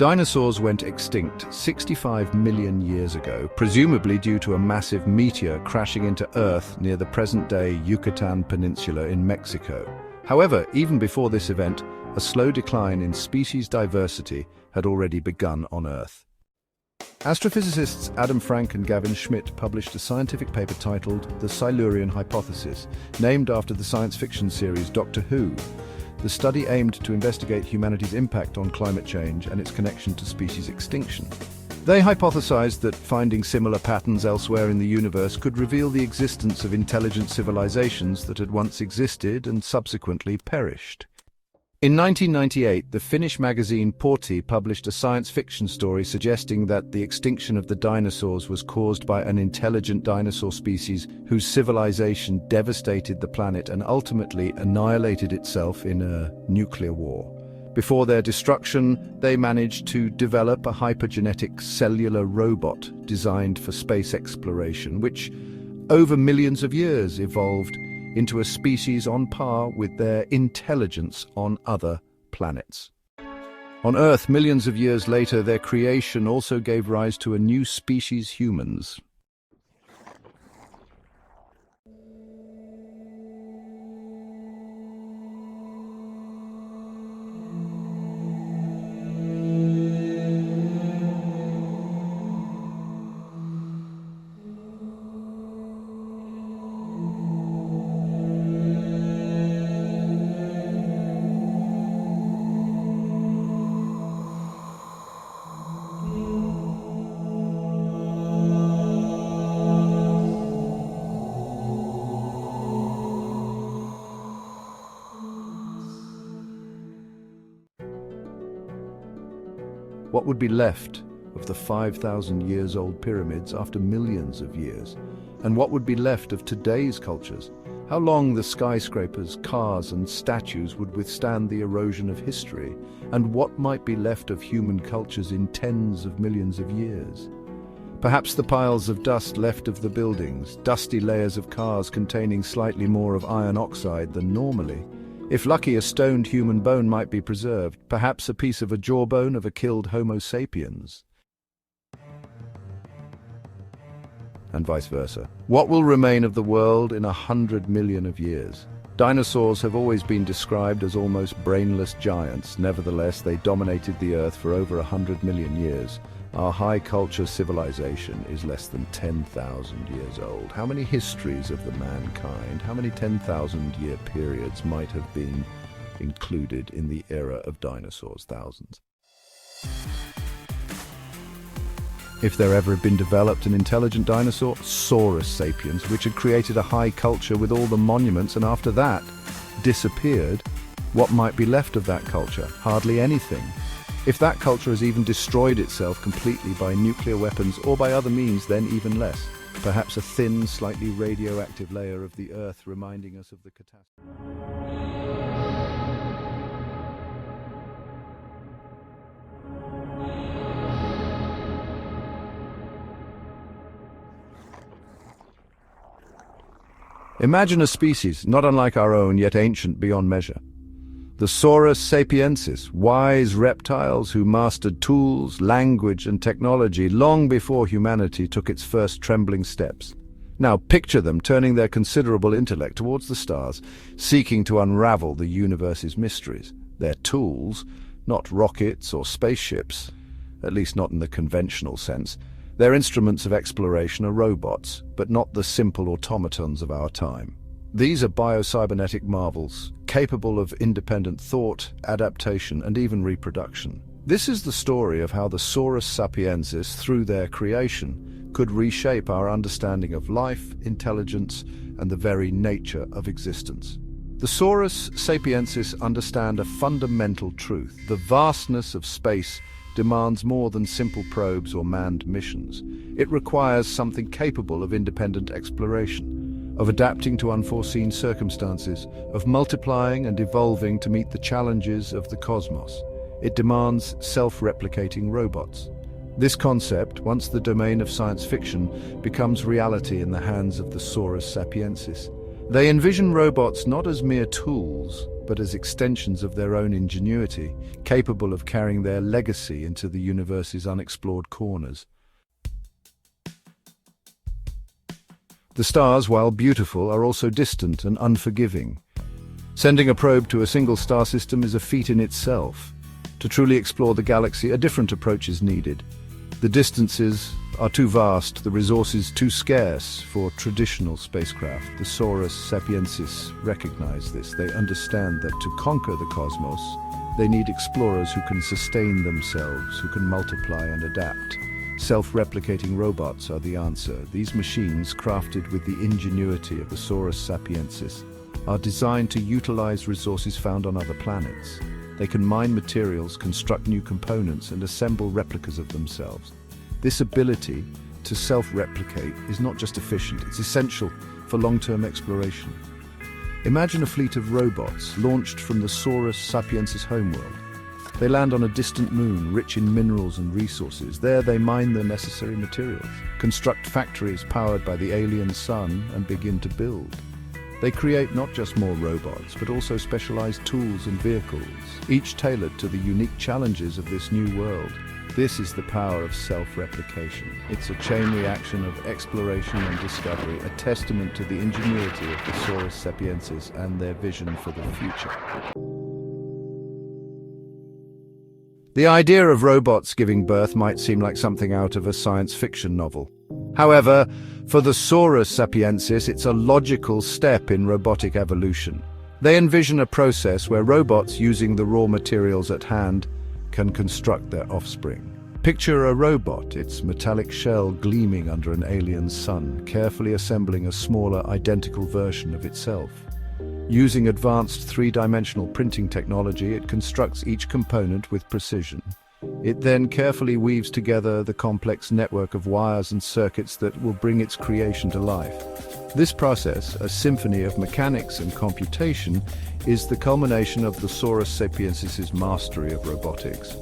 Dinosaurs went extinct 65 million years ago, presumably due to a massive meteor crashing into Earth near the present-day Yucatan Peninsula in Mexico. However, even before this event, a slow decline in species diversity had already begun on Earth. Astrophysicists Adam Frank and Gavin Schmidt published a scientific paper titled The Silurian Hypothesis, named after the science fiction series Doctor Who. The study aimed to investigate humanity's impact on climate change and its connection to species extinction. They hypothesized that finding similar patterns elsewhere in the universe could reveal the existence of intelligent civilizations that had once existed and subsequently perished. In 1998, the Finnish magazine Portti published a science fiction story suggesting that the extinction of the dinosaurs was caused by an intelligent dinosaur species whose civilization devastated the planet and ultimately annihilated itself in a nuclear war. Before their destruction, they managed to develop a hypergenetic cellular robot designed for space exploration, which, over millions of years, evolved into a species on par with their intelligence on other planets. On Earth, millions of years later, their creation also gave rise to a new species, humans. What would be left of the 5,000 years old pyramids after millions of years? And what would be left of today's cultures? How long the skyscrapers, cars and statues would withstand the erosion of history? And what might be left of human cultures in tens of millions of years? Perhaps the piles of dust left of the buildings, dusty layers of cars containing slightly more of iron oxide than normally. If lucky, a stoned human bone might be preserved, perhaps a piece of a jawbone of a killed Homo sapiens. And vice versa. What will remain of the world in 100 million of years? Dinosaurs have always been described as almost brainless giants. Nevertheless, they dominated the Earth for over 100 million years. Our high-culture civilization is less than 10,000 years old. How many histories of the mankind, how many 10,000-year periods might have been included in the era of dinosaurs? Thousands. If there ever had been developed an intelligent dinosaur, Saurus sapiens, which had created a high culture with all the monuments and after that disappeared, what might be left of that culture? Hardly anything. If that culture has even destroyed itself completely by nuclear weapons or by other means, then even less. Perhaps a thin, slightly radioactive layer of the Earth reminding us of the catastrophe. Imagine a species not unlike our own, yet ancient beyond measure. The Saurus sapiensis, wise reptiles who mastered tools, language and technology long before humanity took its first trembling steps. Now picture them turning their considerable intellect towards the stars, seeking to unravel the universe's mysteries. Their tools, not rockets or spaceships, at least not in the conventional sense. Their instruments of exploration are robots, but not the simple automatons of our time. These are biocybernetic marvels, capable of independent thought, adaptation, and even reproduction. This is the story of how the Saurus sapiensis, through their creation, could reshape our understanding of life, intelligence, and the very nature of existence. The Saurus sapiensis understand a fundamental truth. The vastness of space demands more than simple probes or manned missions. It requires something capable of independent exploration, of adapting to unforeseen circumstances, of multiplying and evolving to meet the challenges of the cosmos. It demands self-replicating robots. This concept, once the domain of science fiction, becomes reality in the hands of the Saurus sapiensis. They envision robots not as mere tools, but as extensions of their own ingenuity, capable of carrying their legacy into the universe's unexplored corners. The stars, while beautiful, are also distant and unforgiving. Sending a probe to a single star system is a feat in itself. To truly explore the galaxy, a different approach is needed. The distances are too vast, the resources too scarce for traditional spacecraft. The Saurus sapiensis recognize this. They understand that to conquer the cosmos, they need explorers who can sustain themselves, who can multiply and adapt. Self-replicating robots are the answer. These machines, crafted with the ingenuity of the Saurus sapiensis, are designed to utilize resources found on other planets. They can mine materials, construct new components, and assemble replicas of themselves. This ability to self-replicate is not just efficient, it's essential for long-term exploration. Imagine a fleet of robots launched from the Saurus sapiensis homeworld. They land on a distant moon, rich in minerals and resources. There they mine the necessary materials, construct factories powered by the alien sun, and begin to build. They create not just more robots, but also specialized tools and vehicles, each tailored to the unique challenges of this new world. This is the power of self-replication. It's a chain reaction of exploration and discovery, a testament to the ingenuity of the Saurus sapiensis and their vision for the future. The idea of robots giving birth might seem like something out of a science fiction novel. However, for the Saurus sapiensis, it's a logical step in robotic evolution. They envision a process where robots, using the raw materials at hand, can construct their offspring. Picture a robot, its metallic shell gleaming under an alien sun, carefully assembling a smaller, identical version of itself. Using advanced three-dimensional printing technology, it constructs each component with precision. It then carefully weaves together the complex network of wires and circuits that will bring its creation to life. This process, a symphony of mechanics and computation, is the culmination of the Saurus sapiensis's mastery of robotics.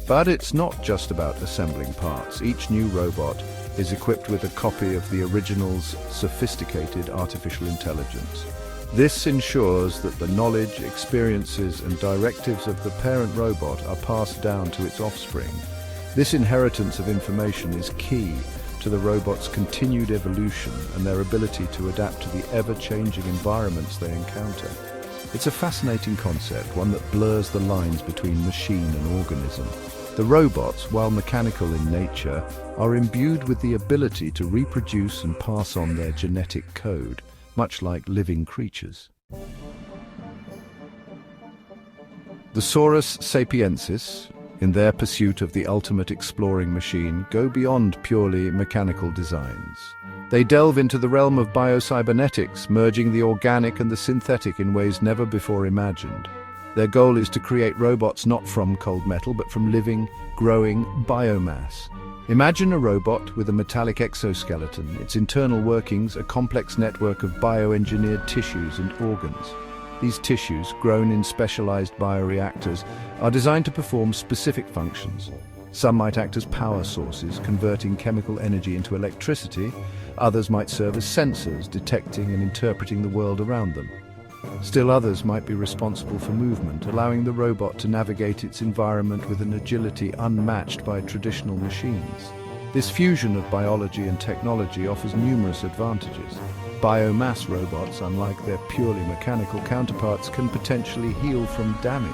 But it's not just about assembling parts. Each new robot is equipped with a copy of the original's sophisticated artificial intelligence. This ensures that the knowledge, experiences, and directives of the parent robot are passed down to its offspring. This inheritance of information is key to the robot's continued evolution and their ability to adapt to the ever-changing environments they encounter. It's a fascinating concept, one that blurs the lines between machine and organism. The robots, while mechanical in nature, are imbued with the ability to reproduce and pass on their genetic code, much like living creatures. The Saurus sapiensis, in their pursuit of the ultimate exploring machine, go beyond purely mechanical designs. They delve into the realm of biocybernetics, merging the organic and the synthetic in ways never before imagined. Their goal is to create robots not from cold metal, but from living, growing biomass. Imagine a robot with a metallic exoskeleton, its internal workings a complex network of bioengineered tissues and organs. These tissues, grown in specialized bioreactors, are designed to perform specific functions. Some might act as power sources, converting chemical energy into electricity. Others might serve as sensors, detecting and interpreting the world around them. Still others might be responsible for movement, allowing the robot to navigate its environment with an agility unmatched by traditional machines. This fusion of biology and technology offers numerous advantages. Biomass robots, unlike their purely mechanical counterparts, can potentially heal from damage.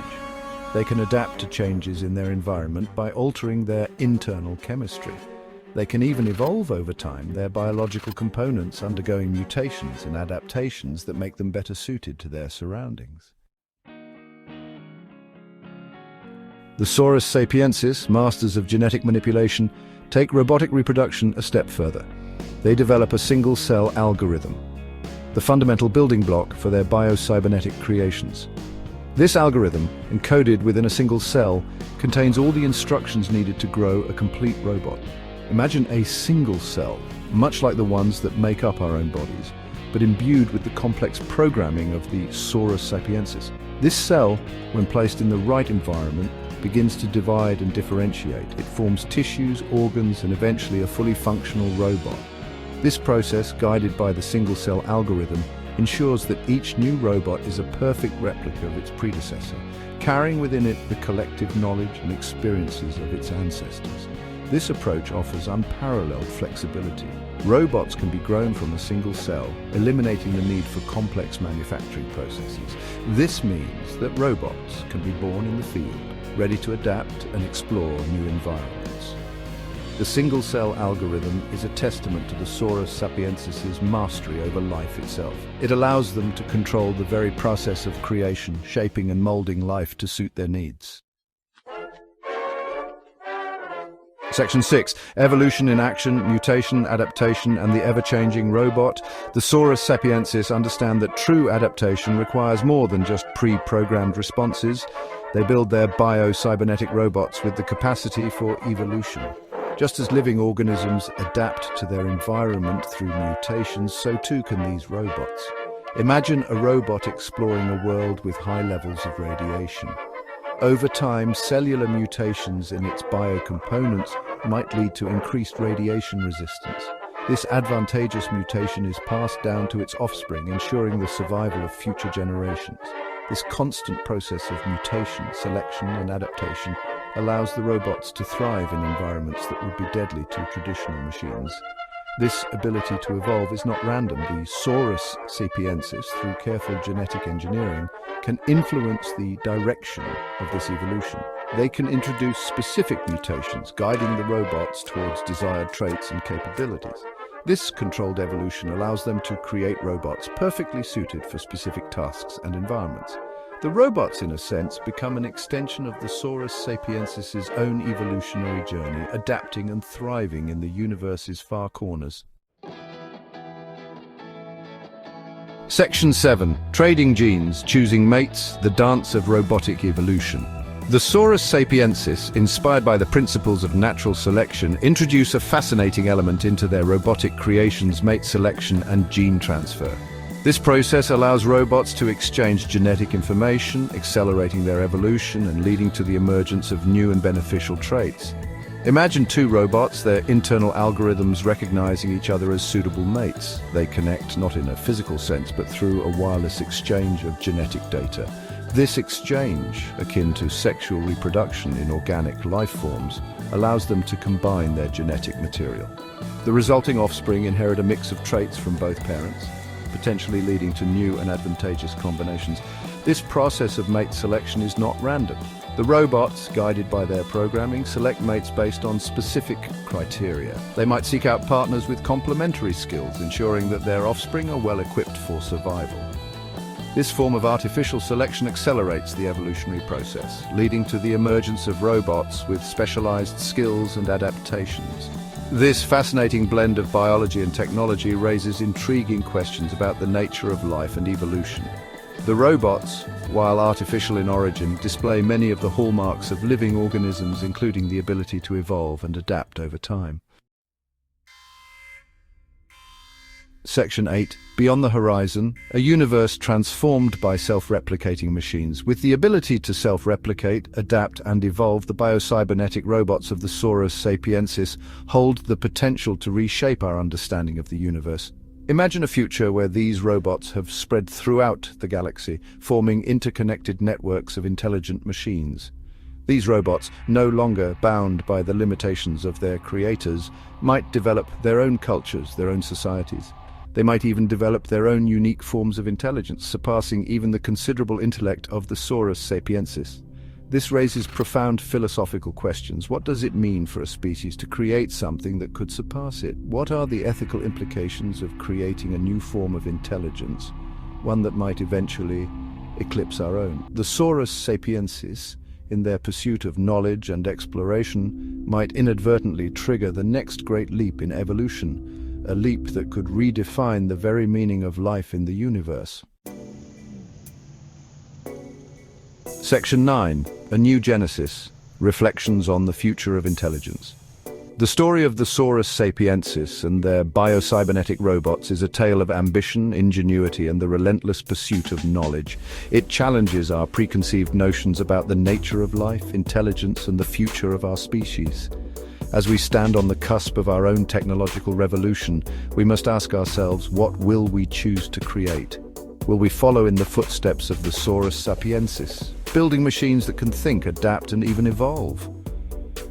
They can adapt to changes in their environment by altering their internal chemistry. They can even evolve over time, their biological components undergoing mutations and adaptations that make them better suited to their surroundings. The Saurus sapiensis, masters of genetic manipulation, take robotic reproduction a step further. They develop a single-cell algorithm, the fundamental building block for their biocybernetic creations. This algorithm, encoded within a single cell, contains all the instructions needed to grow a complete robot. Imagine a single cell, much like the ones that make up our own bodies, but imbued with the complex programming of the Saurus sapiensis. This cell, when placed in the right environment, begins to divide and differentiate. It forms tissues, organs, and eventually a fully functional robot. This process, guided by the single-cell algorithm, ensures that each new robot is a perfect replica of its predecessor, carrying within it the collective knowledge and experiences of its ancestors. This approach offers unparalleled flexibility. Robots can be grown from a single cell, eliminating the need for complex manufacturing processes. This means that robots can be born in the field, ready to adapt and explore new environments. The single-cell algorithm is a testament to the Saurus sapiensis's mastery over life itself. It allows them to control the very process of creation, shaping and molding life to suit their needs. Section 6. Evolution in action, mutation, adaptation, and the ever-changing robot. The Saurus sapiensis understand that true adaptation requires more than just pre-programmed responses. They build their bio-cybernetic robots with the capacity for evolution. Just as living organisms adapt to their environment through mutations, so too can these robots. Imagine a robot exploring a world with high levels of radiation. Over time, cellular mutations in its biocomponents might lead to increased radiation resistance. This advantageous mutation is passed down to its offspring, ensuring the survival of future generations. This constant process of mutation, selection, and adaptation allows the robots to thrive in environments that would be deadly to traditional machines. This ability to evolve is not random. The Saurus sapiensis, through careful genetic engineering, can influence the direction of this evolution. They can introduce specific mutations, guiding the robots towards desired traits and capabilities. This controlled evolution allows them to create robots perfectly suited for specific tasks and environments. The robots, in a sense, become an extension of the Saurus sapiensis's own evolutionary journey, adapting and thriving in the universe's far corners. Section 7. Trading genes, choosing mates, the dance of robotic evolution. The Saurus sapiensis, inspired by the principles of natural selection, introduce a fascinating element into their robotic creations: mate selection and gene transfer. This process allows robots to exchange genetic information, accelerating their evolution and leading to the emergence of new and beneficial traits. Imagine two robots, their internal algorithms recognizing each other as suitable mates. They connect not in a physical sense, but through a wireless exchange of genetic data. This exchange, akin to sexual reproduction in organic life forms, allows them to combine their genetic material. The resulting offspring inherit a mix of traits from both parents, potentially leading to new and advantageous combinations. This process of mate selection is not random. The robots, guided by their programming, select mates based on specific criteria. They might seek out partners with complementary skills, ensuring that their offspring are well equipped for survival. This form of artificial selection accelerates the evolutionary process, leading to the emergence of robots with specialized skills and adaptations. This fascinating blend of biology and technology raises intriguing questions about the nature of life and evolution. The robots, while artificial in origin, display many of the hallmarks of living organisms, including the ability to evolve and adapt over time. Section 8. Beyond the horizon, a universe transformed by self-replicating machines. With the ability to self-replicate, adapt and evolve, the biocybernetic robots of the Saurus sapiensis hold the potential to reshape our understanding of the universe. Imagine a future where these robots have spread throughout the galaxy, forming interconnected networks of intelligent machines. These robots, no longer bound by the limitations of their creators, might develop their own cultures, their own societies. They might even develop their own unique forms of intelligence, surpassing even the considerable intellect of the Saurus sapiensis. This raises profound philosophical questions. What does it mean for a species to create something that could surpass it? What are the ethical implications of creating a new form of intelligence, one that might eventually eclipse our own? The Saurus sapiensis, in their pursuit of knowledge and exploration, might inadvertently trigger the next great leap in evolution, a leap that could redefine the very meaning of life in the universe. Section 9. A New Genesis. Reflections on the Future of Intelligence. The story of the Saurus sapiensis and their biocybernetic robots is a tale of ambition, ingenuity, and the relentless pursuit of knowledge. It challenges our preconceived notions about the nature of life, intelligence, and the future of our species. As we stand on the cusp of our own technological revolution, we must ask ourselves, what will we choose to create? Will we follow in the footsteps of the Saurus sapiensis, building machines that can think, adapt, and even evolve?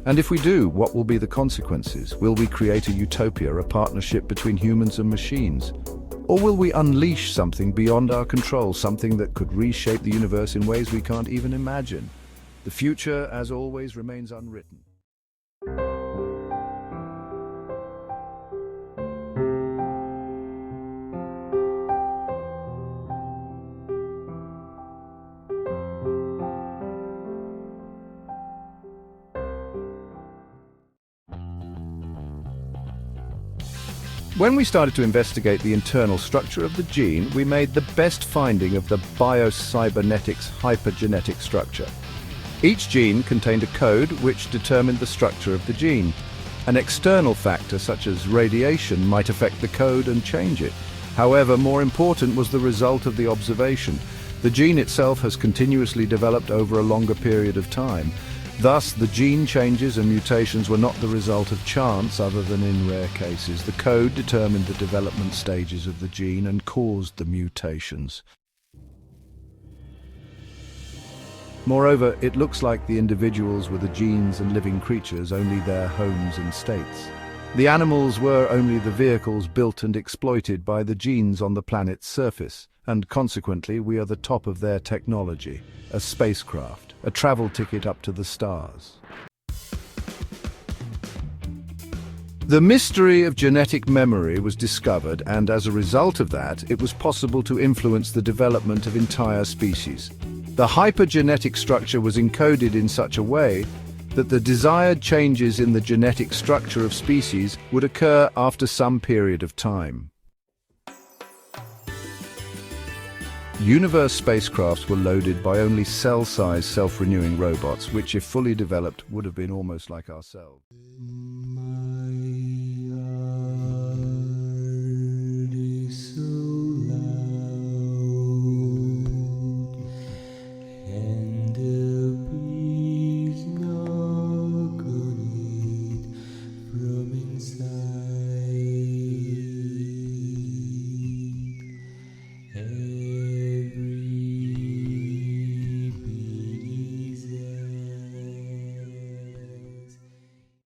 And if we do, what will be the consequences? Will we create a utopia, a partnership between humans and machines? Or will we unleash something beyond our control, something that could reshape the universe in ways we can't even imagine? The future, as always, remains unwritten. When we started to investigate the internal structure of the gene, we made the best finding of the biocybernetics hypergenetic structure. Each gene contained a code which determined the structure of the gene. An external factor such as radiation might affect the code and change it. However, more important was the result of the observation. The gene itself has continuously developed over a longer period of time. Thus, the gene changes and mutations were not the result of chance, other than in rare cases. The code determined the development stages of the gene and caused the mutations. Moreover, it looks like the individuals were the genes and living creatures, only their homes and states. The animals were only the vehicles built and exploited by the genes on the planet's surface, and consequently we are the top of their technology, a spacecraft, a travel ticket up to the stars. The mystery of genetic memory was discovered, and as a result of that, it was possible to influence the development of entire species. The hypergenetic structure was encoded in such a way that the desired changes in the genetic structure of species would occur after some period of time. Universe spacecrafts were loaded by only cell-sized self-renewing robots, which if fully developed would have been almost like ourselves.